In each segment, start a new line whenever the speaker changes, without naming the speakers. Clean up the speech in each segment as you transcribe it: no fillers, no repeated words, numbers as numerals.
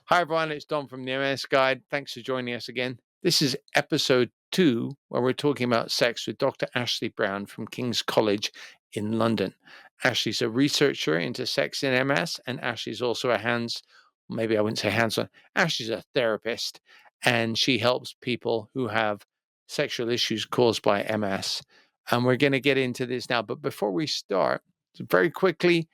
Hi, everyone. It's Don from the MS Guide. Thanks for joining us again. This is episode 2, where we're talking about sex with Dr. Ashley Brown from King's College in London. Ashley's a researcher into sex in MS, and Ashley's also maybe I wouldn't say hands-on, Ashley's a therapist, and she helps people who have sexual issues caused by MS. And we're going to get into this now. But before we start, very quickly,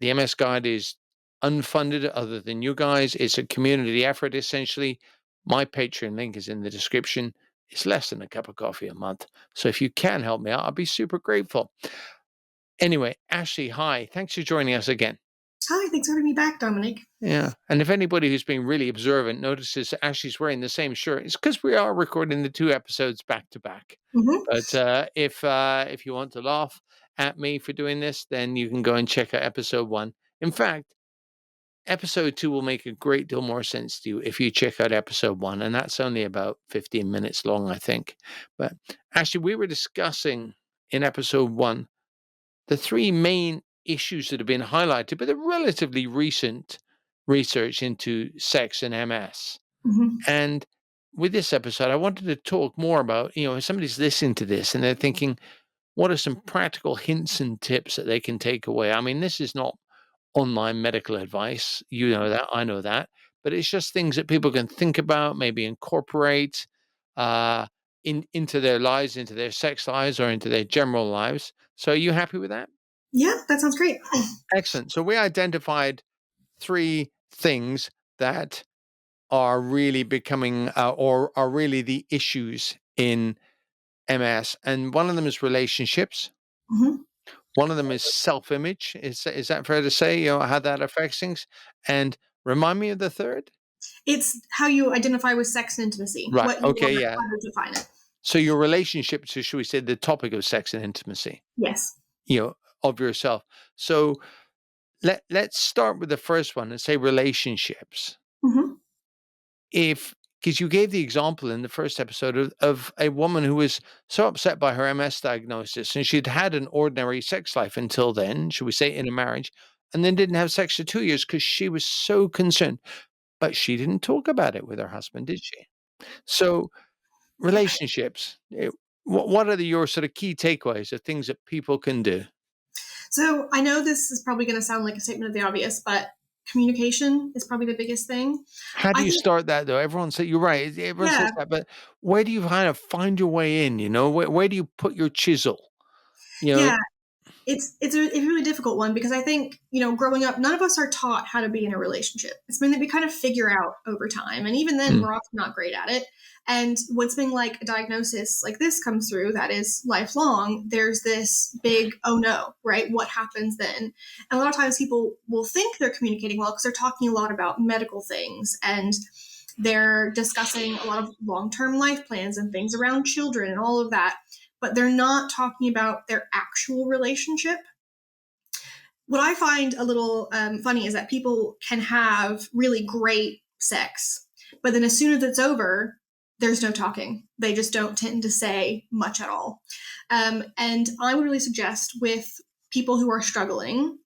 the MS Guide is unfunded other than you guys. It's a community effort, essentially. My Patreon link is in the description. It's less than a cup of coffee a month. So if you can help me out, I'll be super grateful. Anyway, Ashley, hi. Thanks for joining us again.
Hi, thanks for having me back, Dominic.
Yeah. And if anybody who's been really observant notices Ashley's wearing the same shirt, it's because we are recording the 2 episodes back to back. But if you want to laugh at me for doing this, then you can go and check out episode 1. In fact, episode 2 will make a great deal more sense to you if you check out episode 1, and that's only about 15 minutes long, I think. But actually, we were discussing in episode 1 the 3 main issues that have been highlighted by the relatively recent research into sex and MS. And with this episode, I wanted to talk more about, if somebody's listening to this and they're thinking, what are some practical hints and tips that they can take away? I mean, this is not online medical advice. You know that, I know that. But it's just things that people can think about, maybe incorporate into their lives, into their sex lives, or into their general lives. So are you happy with that?
Yeah, that sounds great.
Excellent. So we identified 3 things that are really becoming or are really the issues in MS. And one of them is relationships. One of them is self-image. Is that fair to say, how that affects things? And remind me of the third?
It's how you identify with sex and intimacy.
Right.
What you
Okay.
want,
Yeah.
how to define it.
So your relationship to, should we say, the topic of sex and intimacy,
Yes.
of yourself. So let's start with the first one and say relationships. Because you gave the example in the first episode of a woman who was so upset by her MS diagnosis, and she'd had an ordinary sex life until then, should we say, in a marriage, and then didn't have sex for 2 years because she was so concerned. But she didn't talk about it with her husband, did she? So relationships, what are your sort of key takeaways of things that people can do?
So I know this is probably going to sound like a statement of the obvious, but communication is probably the biggest thing.
How do you start that, though? Everyone says, you're right, everyone says that, but where do you kind of find your way in, Where do you put your chisel?
Yeah, it's a really difficult one because I think, growing up, none of us are taught how to be in a relationship. It's something that we kind of figure out over time. And even then, we're often not great at it. And when something like a diagnosis like this comes through that is lifelong, there's this big, oh no, right? What happens then? And a lot of times people will think they're communicating well because they're talking a lot about medical things and they're discussing a lot of long-term life plans and things around children and all of that, but they're not talking about their actual relationship. What I find a little funny is that people can have really great sex, but then as soon as it's over, there's no talking. They just don't tend to say much at all. And I would really suggest with people who are struggling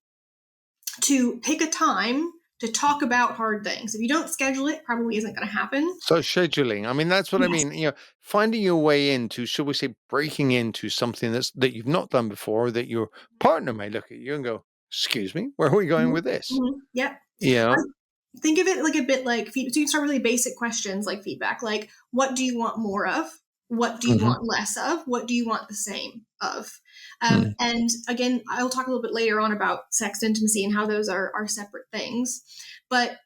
to pick a time to talk about hard things. If you don't schedule it, probably isn't going to happen.
So scheduling, I mean, that's what I mean, finding your way into, shall we say, breaking into something that you've not done before, that your partner may look at you and go, excuse me, where are we going with this?
Yep.
Yeah.
Think of it like a bit like, so you can start really basic questions like feedback, like what do you want more of? What do you want less of? What do you want the same of? And again, I'll talk a little bit later on about sex and intimacy and how those are separate things. But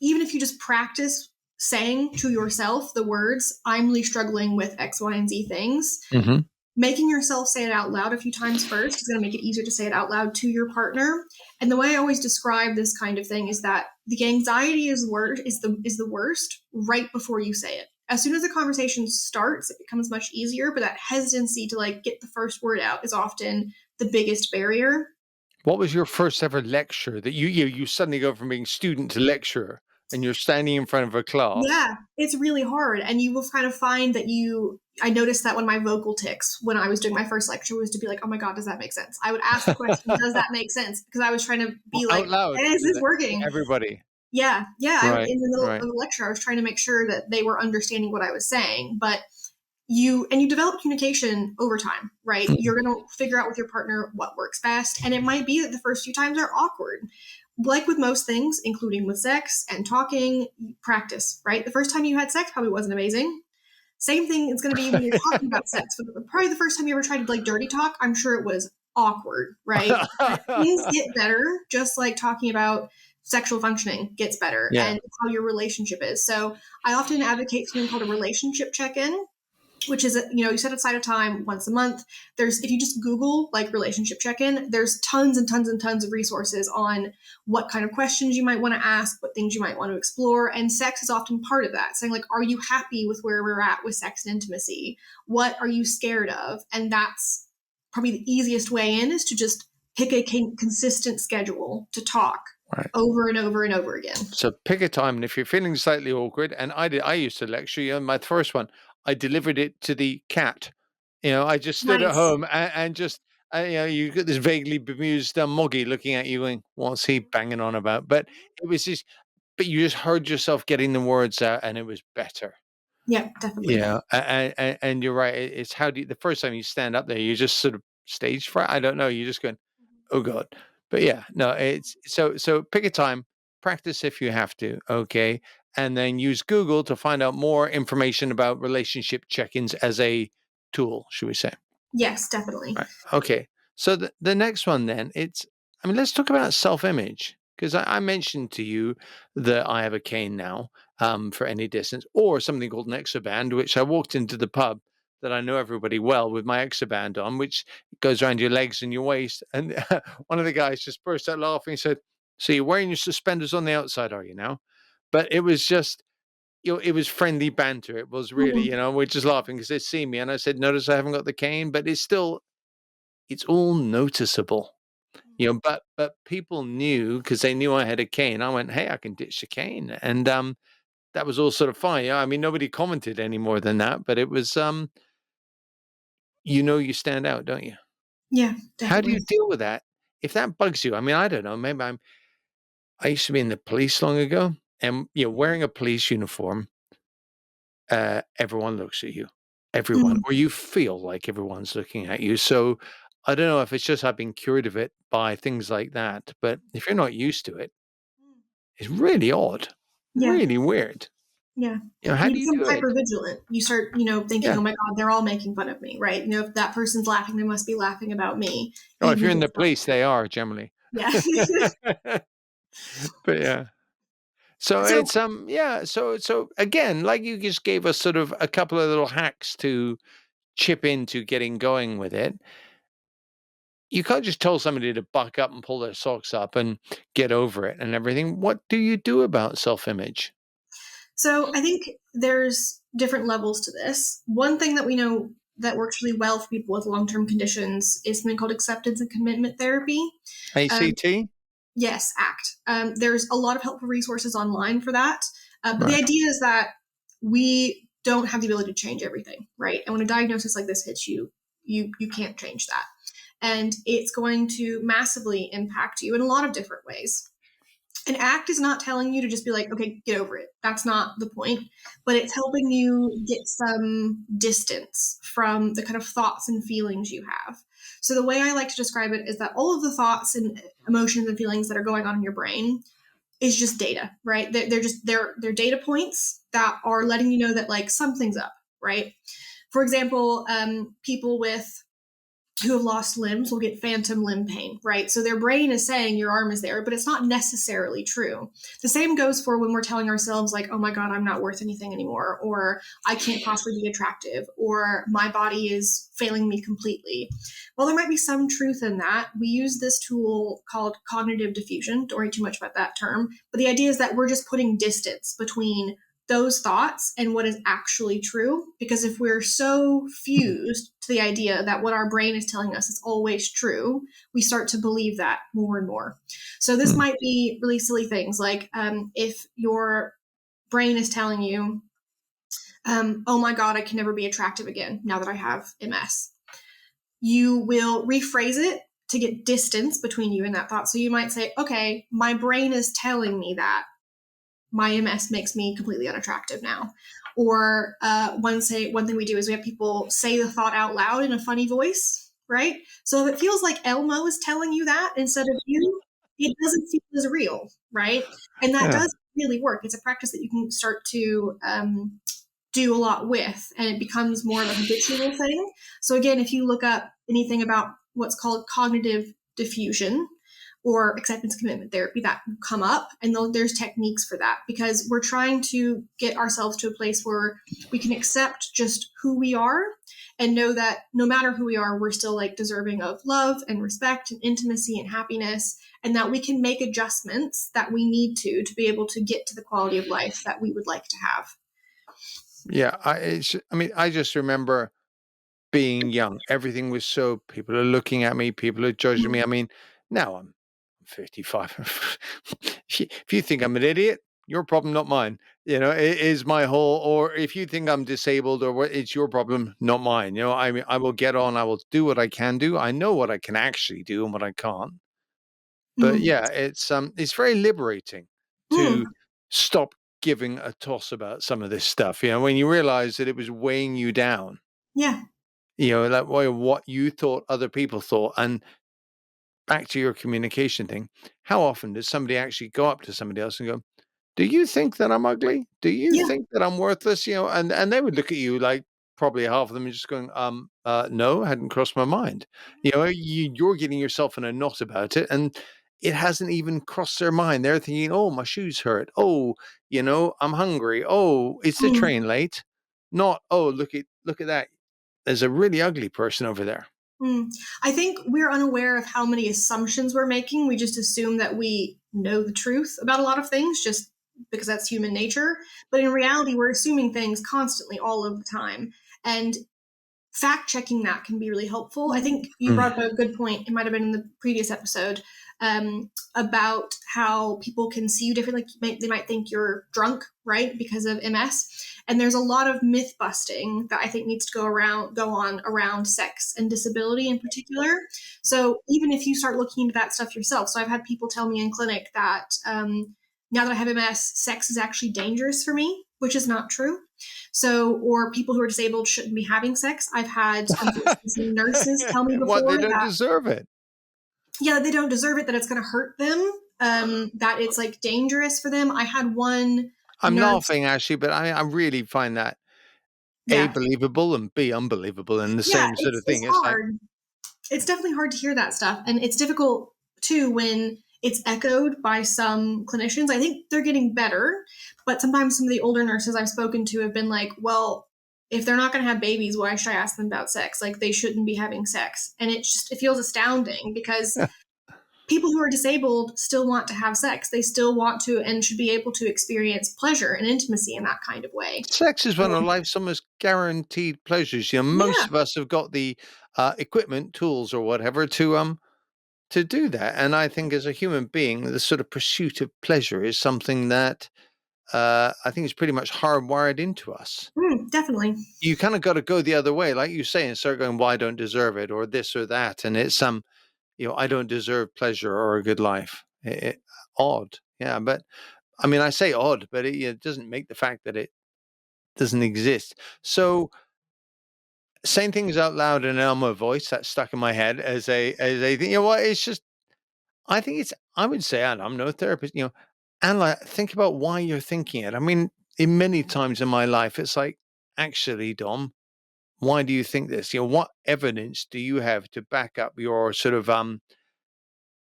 even if you just practice saying to yourself the words, I'm really struggling with X, Y, and Z things, making yourself say it out loud a few times first is going to make it easier to say it out loud to your partner. And the way I always describe this kind of thing is that the anxiety is the worst right before you say it. As soon as the conversation starts, it becomes much easier, but that hesitancy to get the first word out is often the biggest barrier.
What was your first ever lecture that you suddenly go from being student to lecturer and you're standing in front of a class?
Yeah, it's really hard. And you will kind of find that I noticed that when my vocal tics, when I was doing my first lecture, was to be like, oh my God, does that make sense? I would ask the question, does that make sense? Because I was trying to be
out loud,
is this working?
everybody.
Yeah.
Right,
In the middle
right.
of the lecture, I was trying to make sure that they were understanding what I was saying, but you develop communication over time, right?
Mm.
You're going to figure out with your partner what works best. And it might be that the first few times are awkward. Like with most things, including with sex and talking, practice, right? The first time you had sex probably wasn't amazing. Same thing it's going to be when you're talking about sex. Probably the first time you ever tried to like dirty talk, I'm sure it was awkward, right? But things get better, just like talking about sexual functioning gets better
Yeah.
and how your relationship is. So I often advocate something called a relationship check-in, which is, you set aside a time once a month. If you just Google like relationship check-in, there's tons and tons and tons of resources on what kind of questions you might want to ask, what things you might want to explore. And sex is often part of that, saying like, are you happy with where we're at with sex and intimacy? What are you scared of? And that's probably the easiest way in, is to just pick a consistent schedule to talk
Right.
over and over and over again.
So pick a time, and if you're feeling slightly awkward, and I used to lecture you on my first one, I delivered it to the cat. I just stood at
Nice.
home and just, you get this vaguely bemused Moggy looking at you going, "What's he banging on about?" But it was just, but you just heard yourself getting the words out, and it was better.
Yeah, definitely.
Yeah, and you're right. It's how do you, the first time you stand up there, you just sort of stage fright. I don't know. You're just going, "Oh God." But yeah, no, it's so pick a time, practice if you have to, okay? And then use Google to find out more information about relationship check-ins as a tool, should we say?
Yes, definitely.
Right. Okay. So the next one then, I mean, let's talk about self-image, because I mentioned to you that I have a cane now, for any distance, or something called an exoband, which I walked into the pub that I know everybody well with my exoband on, which goes around your legs and your waist. And one of the guys just burst out laughing and said, "So you're wearing your suspenders on the outside, are you now?" But it was just, it was friendly banter. It was really,
Mhm.
we're just laughing because they see me. And I said, "Notice I haven't got the cane," but it's all noticeable, but people knew because they knew I had a cane. I went, "Hey, I can ditch the cane," and that was all sort of fine. Yeah, I mean, nobody commented any more than that, but it was, you stand out, don't you?
Yeah,
How do you
definitely.
deal with that? If that bugs you, I mean, I don't know. Maybe I used to be in the police long ago, and wearing a police uniform, everyone looks at you, everyone,
Mm,
or you feel like everyone's looking at you. So I don't know if it's just I've been cured of it by things like that, but if you're not used to it, it's really odd,
yeah,
really weird.
yeah.
How
And you
do you
become
do it?
hyper vigilant. You start, thinking,
Yeah.
"Oh my God, they're all making fun of me," right? If that person's laughing, they must be laughing about me,
Oh, if
even
you're
if
in the
it's not
police, they
true.
are generally.
Yeah.
But yeah. So
So,
it's yeah, so again, like you just gave us sort of a couple of little hacks to chip into getting going with it. You can't just tell somebody to buck up and pull their socks up and get over it and everything. What do you do about self-image?
so I think there's different levels to this. One thing that we know that works really well for people with long-term conditions is something called acceptance and commitment therapy. Um,
ACT?
yes, ACT. There's a lot of helpful resources online for that. But the
Right.
idea is that we don't have the ability to change everything, right? And when a diagnosis like this hits you, you can't change that. And it's going to massively impact you in a lot of different ways. An ACT is not telling you to just be like, okay, get over it. That's not the point. But it's helping you get some distance from the kind of thoughts and feelings you have. So the way I like to describe it is that all of the thoughts and emotions and feelings that are going on in your brain is just data, right? They're data points that are letting you know that like something's up, right? For example, people who have lost limbs will get phantom limb pain, right? So their brain is saying your arm is there, but it's not necessarily true. The same goes for when we're telling ourselves, like, oh my God, I'm not worth anything anymore, or I can't possibly be attractive, or my body is failing me completely. While there might be some truth in that, we use this tool called cognitive diffusion. Don't worry too much about that term. But the idea is that we're just putting distance between those thoughts and what is actually true. Because if we're so fused to the idea that what our brain is telling us is always true, we start to believe that more and more. So this
Mm.
might be really silly things like if your brain is telling you, oh my God, I can never be attractive again now that I have MS. You will rephrase it to get distance between you and that thought. So you might say, okay, my brain is telling me that, my MS makes me completely unattractive now. Or one thing we do is we have people say the thought out loud in a funny voice, right? So if it feels like Elmo is telling you that instead of you, it doesn't feel as real, right? And that
Yeah.
does really work. It's a practice that you can start to do a lot with, and it becomes more of a habitual thing. So again, if you look up anything about what's called cognitive diffusion or acceptance commitment therapy, that will come up, and there's techniques for that, because we're trying to get ourselves to a place where we can accept just who we are and know that no matter who we are, we're still like deserving of love and respect and intimacy and happiness, and that we can make adjustments that we need to be able to get to the quality of life that we would like to have.
Yeah. I mean, I just remember being young. Everything was so, people are looking at me, people are judging me. I mean, now I'm 55. If you think I'm an idiot, your problem, not mine. It is my whole, or if you think I'm disabled or what, it's your problem, not mine. I mean, I will get on, I will do what I can do. I know what I can actually do and what I can't. But
Mm.
yeah, it's very liberating to
Mm.
stop giving a toss about some of this stuff. When you realize that it was weighing you down,
Yeah.
like what you thought other people thought. And back to your communication thing, how often does somebody actually go up to somebody else and go, "Do you think that I'm ugly? Do you
Yeah.
think that I'm worthless?" And they would look at you like, probably half of them are just going, no, hadn't crossed my mind. You're getting yourself in a knot about it, and it hasn't even crossed their mind. They're thinking, "Oh, my shoes hurt. Oh, I'm hungry. Oh, is the
Mm.
train late?" Not, "Oh, look at that. There's a really ugly person over there."
Mm. I think we're unaware of how many assumptions we're making. We just assume that we know the truth about a lot of things just because that's human nature. But in reality, we're assuming things constantly all of the time. And fact checking that can be really helpful. I think you
Mm.
brought up a good point. It might have been in the previous episode about how people can see you differently. Like they might think you're drunk, right, because of MS. And there's a lot of myth busting that I think needs to go on around sex and disability in particular. So even if you start looking into that stuff yourself, so I've had people tell me in clinic that now that I have MS, sex is actually dangerous for me, which is not true. So, or people who are disabled shouldn't be having sex. I've had, unfortunately, some nurses tell me
What, they
before
don't
that,
deserve it.
yeah, they don't deserve it, that it's going to hurt them, that it's like dangerous for them. I had one
I'm
nurse,
laughing actually, but I really find that A,
yeah,
believable, and B, unbelievable in the
yeah,
same sort of
it's
thing. It's like,
hard. It's definitely hard to hear that stuff. And it's difficult too when it's echoed by some clinicians. I think they're getting better, but sometimes some of the older nurses I've spoken to have been like, well, if they're not going to have babies, why should I ask them about sex? Like they shouldn't be having sex. And it feels astounding because people who are disabled still want to have sex. They still want to and should be able to experience pleasure and intimacy in that kind of way.
sex is one of
Um,
life's almost guaranteed pleasures. Most
yeah.
of us have got the equipment, tools, or whatever to do that. And I think as a human being, the sort of pursuit of pleasure is something that I think is pretty much hardwired into us.
Definitely.
You kind of got to go the other way, like you say, and start going, "Well, I don't deserve it," or this or that, and it's I don't deserve pleasure or a good life. Odd, yeah, but I mean, I say odd, but it doesn't make the fact that it doesn't exist. So saying things out loud in an Elmo voice, that's stuck in my head as a thing. What? It's just, I think it's, I would say, and I'm no therapist, analyze, think about why you're thinking it. I mean, in many times in my life, it's like, actually, Dom, why do you think this? What evidence do you have to back up your sort of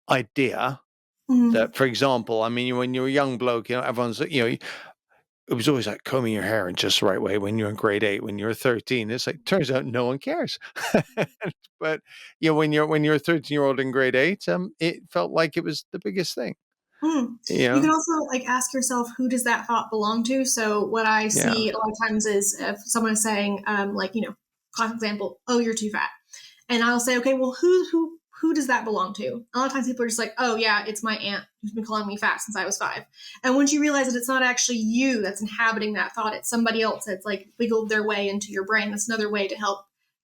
idea
Mm.
that, for example, I mean, when you're a young bloke, everyone's, it was always like combing your hair in just the right way when you're in grade 8. When you're 13, it's like, turns out no one cares. But when you're a 13-year-old in grade 8, it felt like it was the biggest thing.
Mm.
You
You can
know?
also like ask yourself, who does that thought belong to? So what I
Yeah.
see a lot of times is if someone is saying, like, classic example, oh, you're too fat. And I'll say, okay, well, who does that belong to? A lot of times people are just like, oh yeah, it's my aunt who's been calling me fat since I was 5. And once you realize that it's not actually you that's inhabiting that thought, it's somebody else that's like wiggled their way into your brain. That's another way to help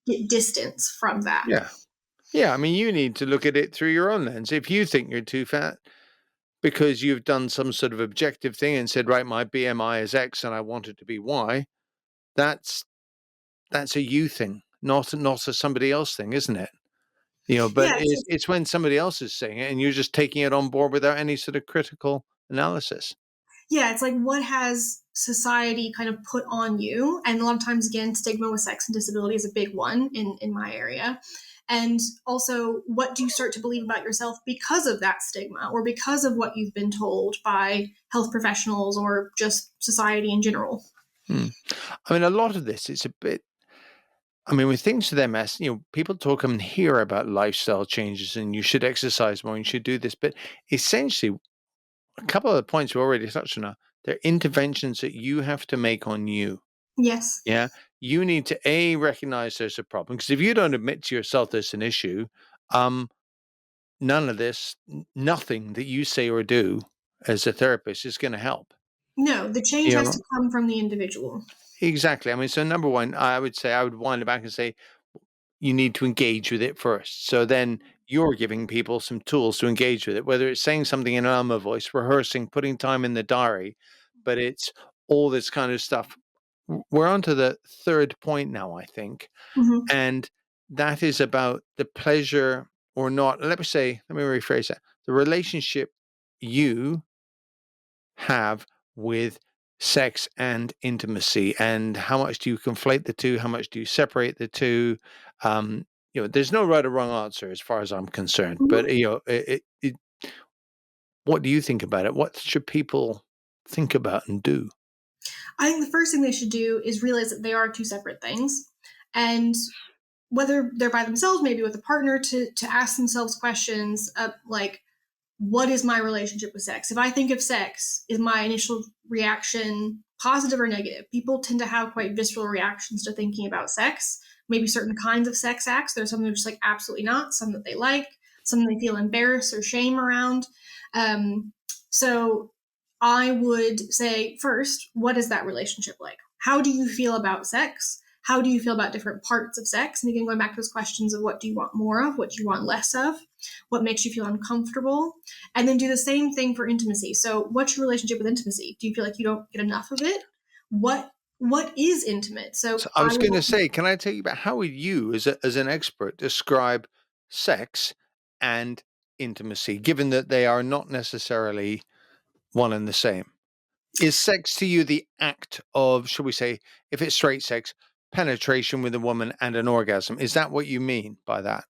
get distance from that.
Yeah. Yeah. I mean, you need to look at it through your own lens. If you think you're too fat, because you've done some sort of objective thing and said, right, my BMI is X and I want it to be Y, that's a you thing, not a somebody else thing, isn't it? But
Yeah,
it's when somebody else is saying it and you're just taking it on board without any sort of critical analysis.
yeah, it's like, what has society kind of put on you? And a lot of times, again, stigma with sex and disability is a big one in my area. And also, what do you start to believe about yourself because of that stigma or because of what you've been told by health professionals or just society in general?
Hmm. I mean, a lot of this is a bit. I mean, with things with MS, people talk and hear about lifestyle changes and you should exercise more, and you should do this. But essentially, a couple of the points we already touched on are they're interventions that you have to make on you.
Yes.
Yeah. You need to recognize there's a problem. Because if you don't admit to yourself there's an issue, um, none of this, nothing that you say or do as a therapist is going to help.
No, the change
You
has
know,
to come from the individual.
exactly. I mean, so number one, I would say I would wind it back and say you need to engage with it first. So then you're giving people some tools to engage with it, whether it's saying something in an Alma voice, rehearsing, putting time in the diary, but it's all this kind of stuff. We're on to the third point now, I think.
Mm-hmm.
And that is about the pleasure or not. Let me rephrase that. The relationship you have with sex and intimacy, and how much do you conflate the two? How much do you separate the two? There's no right or wrong answer as far as I'm concerned, but
Mm-hmm.
what do you think about it? What should people think about and do?
I think the first thing they should do is realize that they are two separate things. And whether they're by themselves, maybe with a partner, to ask themselves questions like, what is my relationship with sex? If I think of sex, is my initial reaction positive or negative? People tend to have quite visceral reactions to thinking about sex, maybe certain kinds of sex acts. There's some that are just like absolutely not, some that they like, some they feel embarrassed or shame around. So I would say, first, what is that relationship like? How do you feel about sex? How do you feel about different parts of sex? And again, going back to those questions of what do you want more of, what do you want less of, what makes you feel uncomfortable, and then do the same thing for intimacy. So, what's your relationship with intimacy? Do you feel like you don't get enough of it? What is intimate? So,
So I
I
was going to
will.
say, can I tell you about how would you, as an expert, describe sex and intimacy, given that they are not necessarily one and the same? Is sex to you the act of, shall we say, if it's straight sex, penetration with a woman and an orgasm? Is that what you mean by that?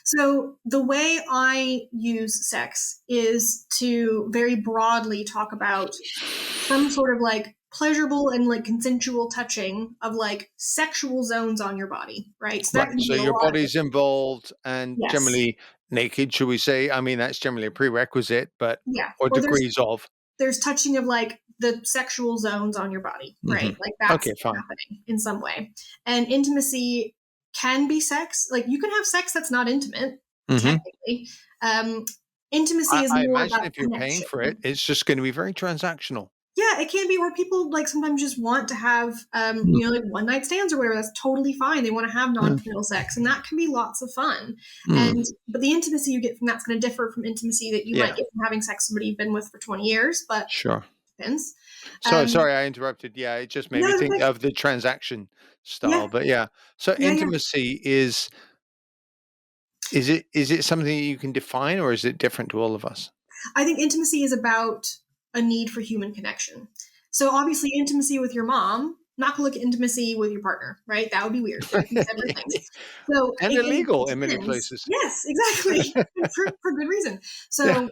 So, the way I use sex is to very broadly talk about some sort of like pleasurable and like consensual touching of like sexual zones on your body, right? So that
Right.
can
So
be a
your
lot of
body's
different.
involved and
Yes.
generally naked, should we say? I mean, that's generally a prerequisite, but
Yeah.
or
Or
degrees of.
there's touching of like the sexual zones on your body, right?
Hmm.
Like that's
Okay, fine.
happening in some way. And intimacy can be sex. Like you can have sex that's not intimate,
Hmm.
technically. Um, Intimacy is
I
more
imagine
about
if you're paying
connection.
for it, it's just going to be very transactional.
Yeah, it can be where people like sometimes just want to have, like one night stands or whatever. That's totally fine. They want to have
Mm,
non-committal sex, and that can be lots of fun.
mm,
And but the intimacy you get from that's going to differ from intimacy that you might
yeah,
get from having sex with somebody you've been with for 20 years, but
sure.
depends.
So
Um,
sorry I interrupted. Yeah, it just made
no,
me
it's
think
okay.
of the transaction
Yeah,
style. But yeah, so
yeah, yeah.
intimacy is it something that you can define, or is it different to all of us?
I think intimacy is about a need for human connection. So obviously, intimacy with your mom, not gonna look at intimacy with your partner, right? That would be weird. They're two separate things. So
And
it
illegal in many
depends.
places.
Yes, exactly, for good reason.
Yeah.
So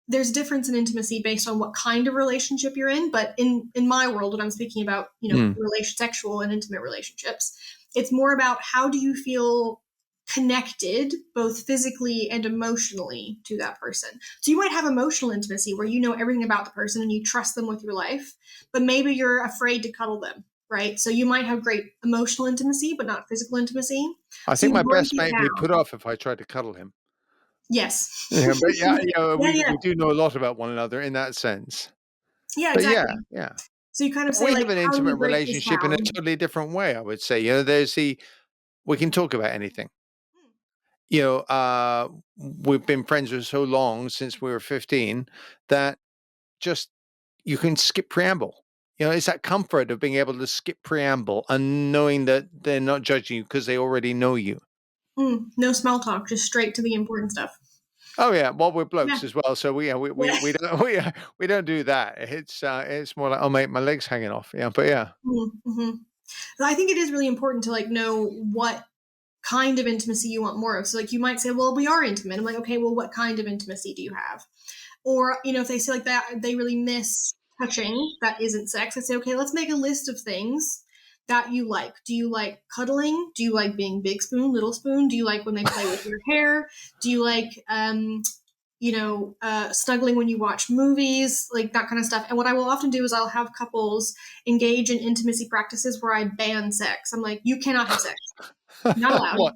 there's difference in intimacy based on what kind of relationship you're in. But in my world, when I'm speaking about
Mm.
sexual and intimate relationships, it's more about how do you feel connected both physically and emotionally to that person. So you might have emotional intimacy where you know everything about the person and you trust them with your life, but maybe you're afraid to cuddle them, right? So you might have great emotional intimacy, but not physical intimacy.
I
So
think
you
my
break
best
it
mate would be put
down.
off if I tried to cuddle him.
Yes.
Yeah, but yeah,
Yeah,
we
yeah.
we do know a lot about one another in that sense.
Yeah,
But yeah,
exactly.
yeah.
So you kind of say
We
like,
have an
how do we
intimate
break this
relationship in a
down?
totally different way, I would say. There's we can talk about anything. you know, we've been friends for so long since we were 15 that just you can skip preamble. You know, it's that comfort of being able to skip preamble and knowing that they're not judging you because they already know you.
No small talk, just straight to the important stuff.
Oh yeah, well we're
Yeah.
blokes as well, so we yeah,
Yeah.
we don't we don't do that. It's more like, oh mate, my leg's hanging off. Yeah, but yeah,
Mm-hmm. I think it is really important to like know what kind of intimacy you want more of. So like you might say, well, we are intimate. I'm like, okay, well, what kind of intimacy do you have? Or, if they say like that, they really miss touching that isn't sex. I say, okay, let's make a list of things that you like. Do you like cuddling? Do you like being big spoon, little spoon? Do you like when they play with your hair? Do you like, snuggling when you watch movies, like that kind of stuff. And what I will often do is I'll have couples engage in intimacy practices where I ban sex. I'm like, you cannot have sex. Not allowed.
what?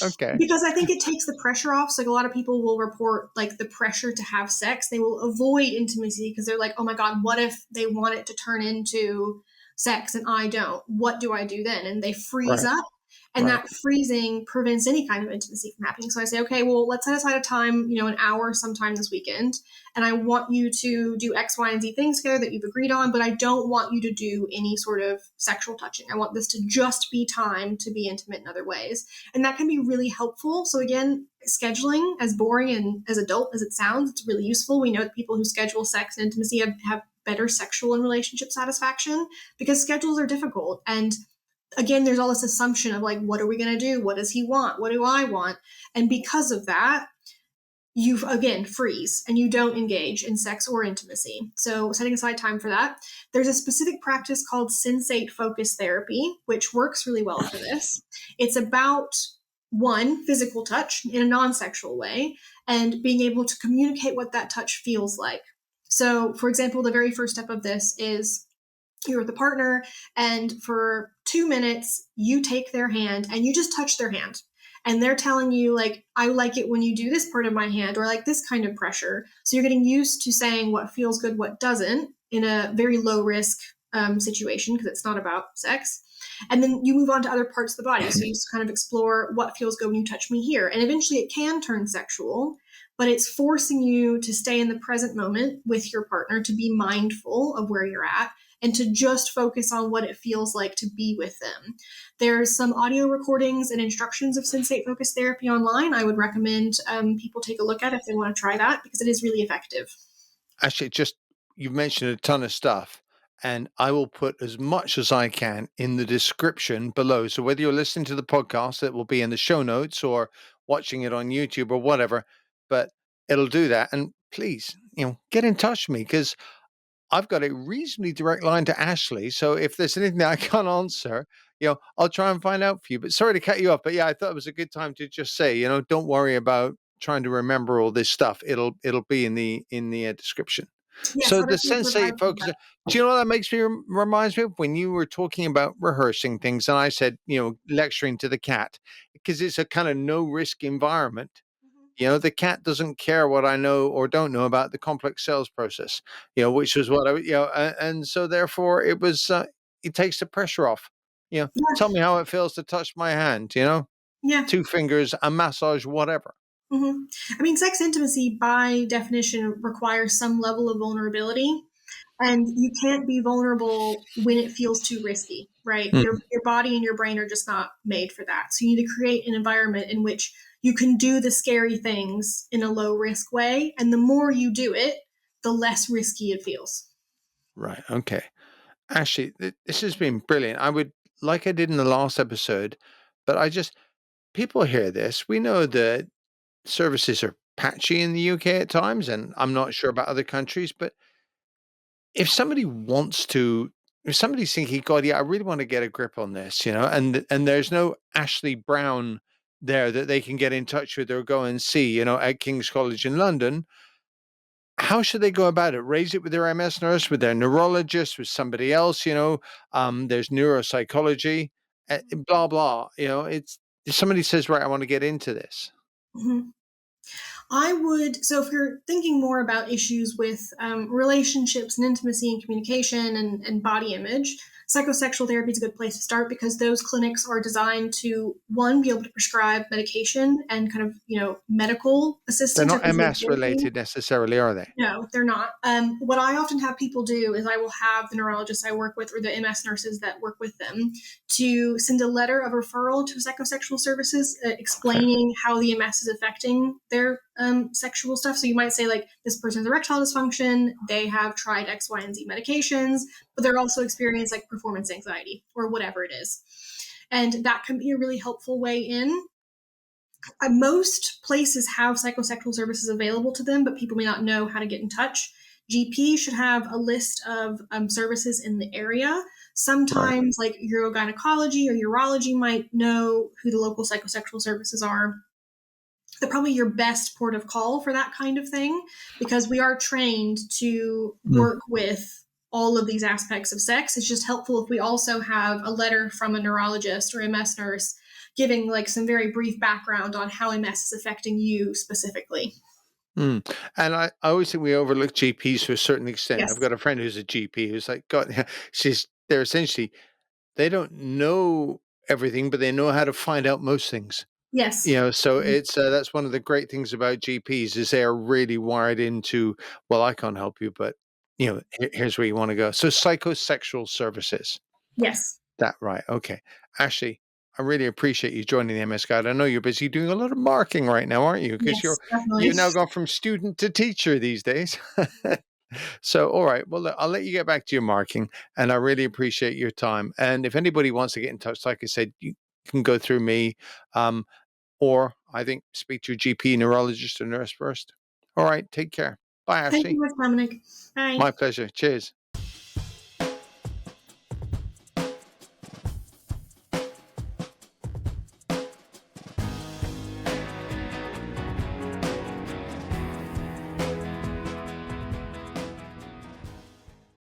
Okay,
Because I think it takes the pressure off. So like a lot of people will report like the pressure to have sex. They will avoid intimacy because they're like, oh my God, what if they want it to turn into sex and I don't? What do I do then? And they freeze
right,
up. And
right.
that freezing prevents any kind of intimacy from happening. So I say, okay, well, let's set aside a time, an hour sometime this weekend. And I want you to do X, Y, and Z things together that you've agreed on, but I don't want you to do any sort of sexual touching. I want this to just be time to be intimate in other ways. And that can be really helpful. So again, scheduling, as boring and as adult as it sounds, it's really useful. We know that people who schedule sex and intimacy have better sexual and relationship satisfaction because schedules are difficult. And again, there's all this assumption of like, what are we going to do? What does he want? What do I want? And because of that, you again freeze and you don't engage in sex or intimacy. So setting aside time for that. There's a specific practice called sensate focus therapy, which works really well for this. It's about one, physical touch in a non-sexual way, and being able to communicate what that touch feels like. So, for example, the very first step of this is you're with a partner, and for 2 minutes, you take their hand and you just touch their hand. And they're telling you, like, I like it when you do this part of my hand, or like this kind of pressure. So you're getting used to saying what feels good, what doesn't, in a very low risk situation because it's not about sex. And then you move on to other parts of the body. So you just kind of explore what feels good when you touch me here. And eventually it can turn sexual, but it's forcing you to stay in the present moment with your partner, to be mindful of where you're at, and to just focus on what it feels like to be with them. There's some audio recordings and instructions of sensate focus therapy online. I would recommend people take a look at if they want to try that because it is really effective.
Actually, just you've mentioned a ton of stuff, and I will put as much as I can in the description below. So whether you're listening to the podcast, it will be in the show notes, or watching it on YouTube or whatever, but it'll do that. And please, get in touch with me because I've got a reasonably direct line to Ashley. So if there's anything that I can't answer, I'll try and find out for you. But sorry to cut you off. But yeah, I thought it was a good time to just say, don't worry about trying to remember all this stuff. It'll be in the description.
Yes,
So
other
the
people are
sensei
glad to do
focus.
that.
Do you know what that makes me reminds me of when you were talking about rehearsing things, and I said, lecturing to the cat because it's a kind of no risk environment. The cat doesn't care what I know or don't know about the complex sales process, which was what and so therefore it takes the pressure off.
Yeah,
Tell me how it feels to touch my hand,
yeah.
2 fingers, a massage, whatever.
hmm I mean, sex intimacy by definition requires some level of vulnerability. And you can't be vulnerable when it feels too risky, right?
Mm,
Your body and your brain are just not made for that. So you need to create an environment in which you can do the scary things in a low risk way. And the more you do it, the less risky it feels.
right. Okay. Actually, this has been brilliant. I would, like I did in the last episode, but people hear this. We know that services are patchy in the UK at times, and I'm not sure about other countries, but if somebody wants to, if somebody's thinking, God, yeah, I really want to get a grip on this, and there's no Ashley Brown there that they can get in touch with or go and see, at King's College in London, how should they go about it? Raise it with their MS nurse, with their neurologist, with somebody else, there's neuropsychology, blah, blah, it's, if somebody says, right, I want to get into this.
Mhm. I would, so if you're thinking more about issues with relationships and intimacy and communication and body image, psychosexual therapy is a good place to start because those clinics are designed to, one, be able to prescribe medication and kind of, medical
They're
assistance or
not
physical
MS
therapy.
related necessarily, are they?
No, they're not. What I often have people do is I will have the neurologists I work with or the MS nurses that work with them to send a letter of referral to psychosexual services
Okay.
explaining how the MS is affecting their sexual stuff. So you might say, like, this person's erectile dysfunction, they have tried X, Y, and Z medications, but they're also experiencing like performance anxiety or whatever it is. And that can be a really helpful way in. Most places have psychosexual services available to them, but people may not know how to get in touch. GP should have a list of services in the area.
Right.
Sometimes, like urogynecology or urology, might know who the local psychosexual services are. They're probably your best port of call for that kind of thing because we are trained to
Mm.
work with all of these aspects of sex. It's just helpful if we also have a letter from a neurologist or MS nurse giving like some very brief background on how MS is affecting you specifically.
Mm. And I always think we overlook GPs to a certain extent. I've
Yes.
got a friend who's a GP who's like, God, they're essentially, they don't know everything, but they know how to find out most things.
Yes.
So it's that's one of the great things about GPs is they are really wired into, well, I can't help you, but here's where you want to go. So psychosexual services.
Yes.
That right? Okay, Ashley, I really appreciate you joining the MS Guide. I know you're busy doing a lot of marking right now, aren't you? Because
Yes,
you've
definitely.
now gone from student to teacher these days. So, all right. Well, look, I'll let you get back to your marking, and I really appreciate your time. And if anybody wants to get in touch, like I said, you can go through me. Um, or I think speak to your GP, neurologist, or nurse first. All right. Take care. Bye,
Thank you
Ashley.
much, Dominic. Bye.
My pleasure. Cheers.